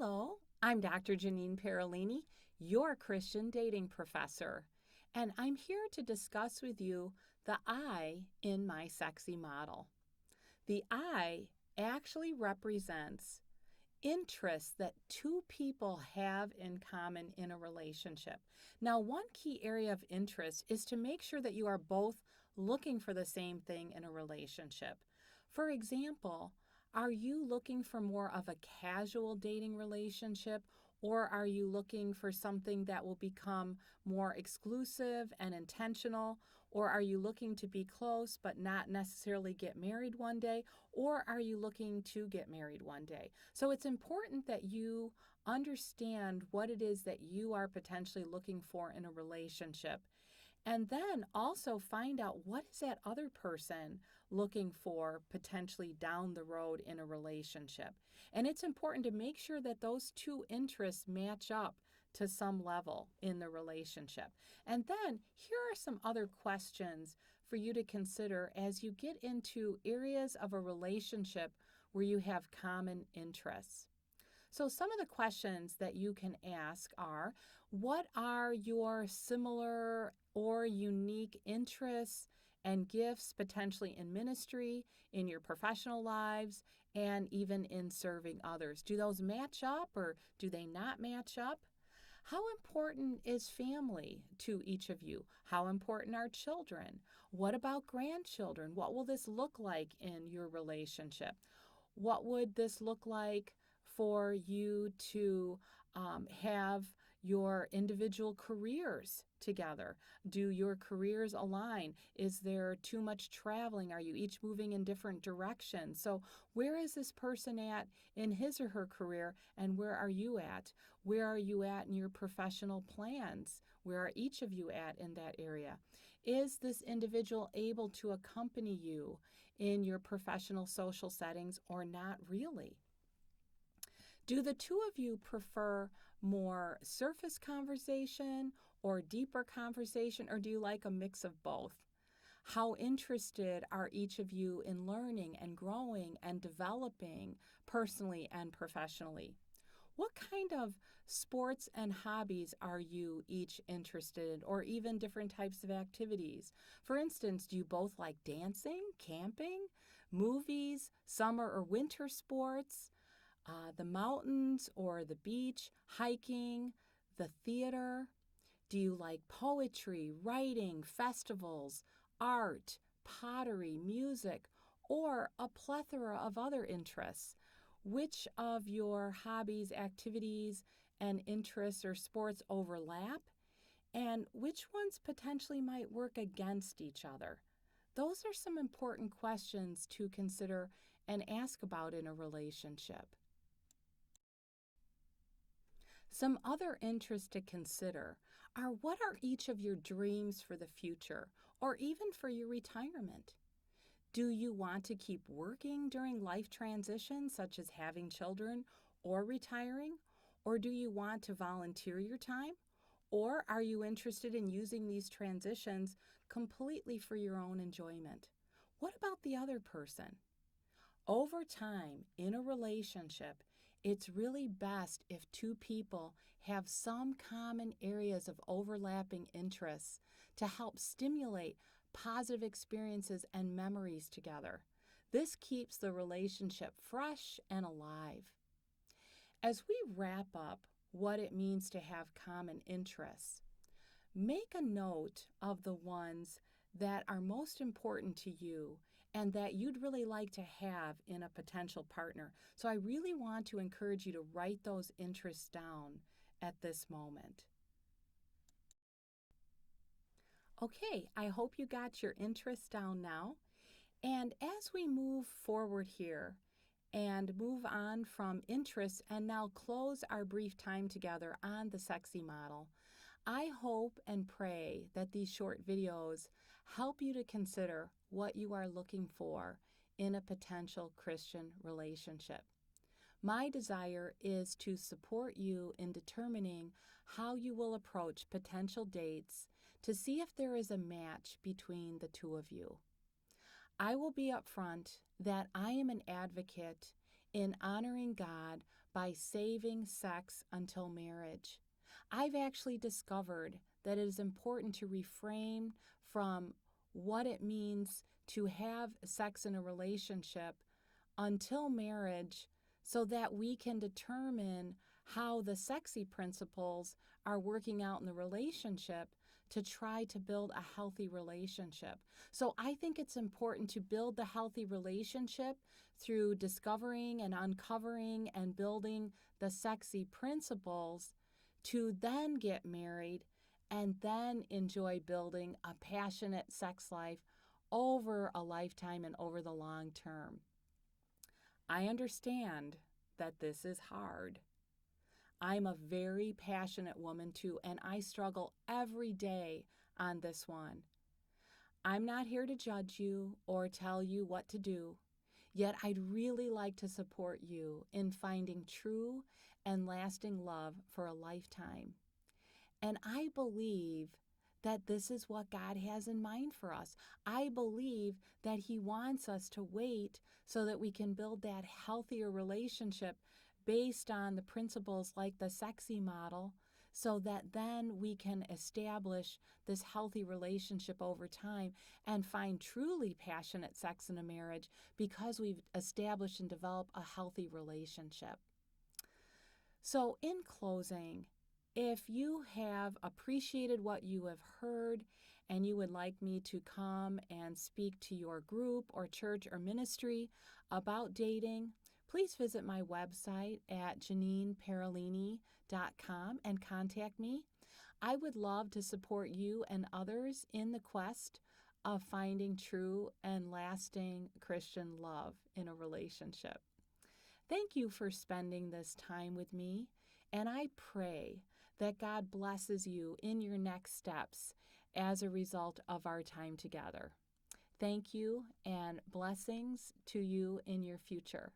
Hello, I'm Dr. Jeanine Parolini, your Christian dating professor, and I'm here to discuss with you the I in my SEXI model. The I actually represents interests that two people have in common in a relationship. Now, one key area of interest is to make sure that you are both looking for the same thing in a relationship. For example, are you looking for more of a casual dating relationship, or are you looking for something that will become more exclusive and intentional? Or are you looking to be close but not necessarily get married one day? Or are you looking to get married one day? So it's important that you understand what it is that you are potentially looking for in a relationship. And then also find out what is that other person looking for potentially down the road in a relationship. And it's important to make sure that those two interests match up to some level in the relationship. And then here are some other questions for you to consider as you get into areas of a relationship where you have common interests. So some of the questions that you can ask are, what are your similar or unique interests and gifts potentially in ministry, in your professional lives, and even in serving others? Do those match up or do they not match up? How important is family to each of you? How important are children? What about grandchildren? What will this look like in your relationship? What would this look like for you to have your individual careers together? Do your careers align? Is there too much traveling? Are you each moving in different directions? So where is this person at in his or her career, and where are you at? Where are you at in your professional plans? Where are each of you at in that area? Is this individual able to accompany you in your professional social settings or not really? Do the two of you prefer more surface conversation or deeper conversation, or do you like a mix of both? How interested are each of you in learning and growing and developing personally and professionally? What kind of sports and hobbies are you each interested in, or even different types of activities? For instance, do you both like dancing, camping, movies, summer or winter sports, the mountains or the beach, hiking, the theater? Do you like poetry, writing, festivals, art, pottery, music, or a plethora of other interests? Which of your hobbies, activities, and interests or sports overlap? And which ones potentially might work against each other? Those are some important questions to consider and ask about in a relationship. Some other interests to consider are, what are each of your dreams for the future, or even for your retirement? Do you want to keep working during life transitions, such as having children or retiring? Or do you want to volunteer your time? Or are you interested in using these transitions completely for your own enjoyment? What about the other person? Over time, in a relationship, it's really best if two people have some common areas of overlapping interests to help stimulate positive experiences and memories together. This keeps the relationship fresh and alive. As we wrap up what it means to have common interests, make a note of the ones that are most important to you and that you'd really like to have in a potential partner. So I really want to encourage you to write those interests down at this moment. Okay, I hope you got your interests down now. And as we move forward here and move on from interests and now close our brief time together on the SEXI model, I hope and pray that these short videos help you to consider what you are looking for in a potential Christian relationship. My desire is to support you in determining how you will approach potential dates to see if there is a match between the two of you. I will be upfront that I am an advocate in honoring God by saving sex until marriage. I've actually discovered that it is important to refrain from what it means to have sex in a relationship until marriage so that we can determine how the SEXI principles are working out in the relationship to try to build a healthy relationship. So I think it's important to build the healthy relationship through discovering and uncovering and building the SEXI principles to then get married and then enjoy building a passionate sex life over a lifetime and over the long term. I understand that this is hard. I'm a very passionate woman too, and I struggle every day on this one. I'm not here to judge you or tell you what to do, yet I'd really like to support you in finding true and lasting love for a lifetime. And I believe that this is what God has in mind for us. I believe that He wants us to wait so that we can build that healthier relationship based on the principles like the SEXI model, so that then we can establish this healthy relationship over time and find truly passionate sex in a marriage because we've established and developed a healthy relationship. So in closing, if you have appreciated what you have heard and you would like me to come and speak to your group or church or ministry about dating, please visit my website at JeanineParolini.com and contact me. I would love to support you and others in the quest of finding true and lasting Christian love in a relationship. Thank you for spending this time with me, and I pray that God blesses you in your next steps as a result of our time together. Thank you, and blessings to you in your future.